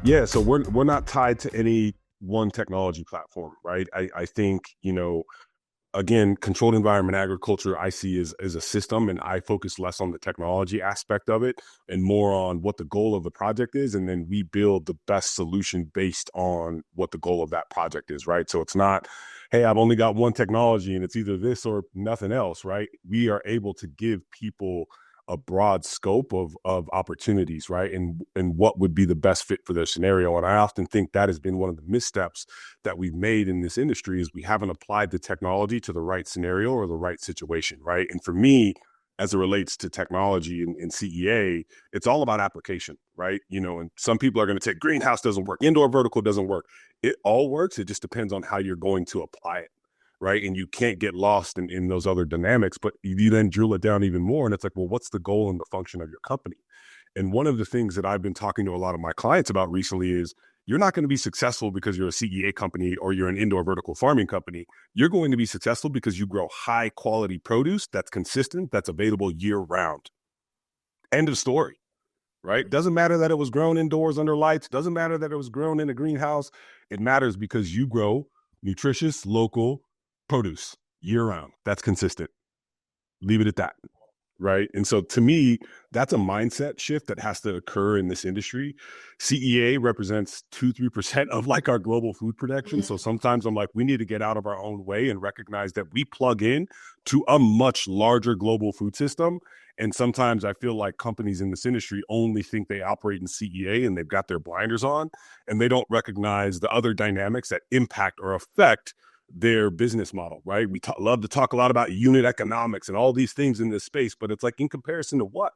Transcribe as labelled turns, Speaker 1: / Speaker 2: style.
Speaker 1: Yeah, so we're not tied to any one technology platform, right? I think, again, controlled environment agriculture I see as a system, and I focus less on the technology aspect of it and more on what the goal of the project is, and then we build the best solution based on what the goal of that project is, right? So it's not, hey, I've only got one technology and it's either this or nothing else, right? We are able to give people a broad scope of opportunities, right? And what would be the best fit for their scenario. And I often think that has been one of the missteps that we've made in this industry is we haven't applied the technology to the right scenario or the right situation, right? And for me, as it relates to technology and CEA, it's all about application, right? And some people are going to take greenhouse doesn't work, indoor vertical doesn't work. It all works. It just depends on how you're going to apply it, right? And you can't get lost in those other dynamics, but you then drill it down even more. And it's like, well, what's the goal and the function of your company? And one of the things that I've been talking to a lot of my clients about recently is you're not going to be successful because you're a CEA company or you're an indoor vertical farming company. You're going to be successful because you grow high quality produce that's consistent, that's available year round. End of story, right? Doesn't matter that it was grown indoors under lights. Doesn't matter that it was grown in a greenhouse. It matters because you grow nutritious, local produce year round. That's consistent. Leave it at that. Right. And so to me, that's a mindset shift that has to occur in this industry. CEA represents 2-3% of like our global food production. So sometimes I'm like, we need to get out of our own way and recognize that we plug in to a much larger global food system. And sometimes I feel like companies in this industry only think they operate in CEA and they've got their blinders on, and they don't recognize the other dynamics that impact or affect their business model, right? We love to talk a lot about unit economics and all these things in this space, but it's like in comparison to what?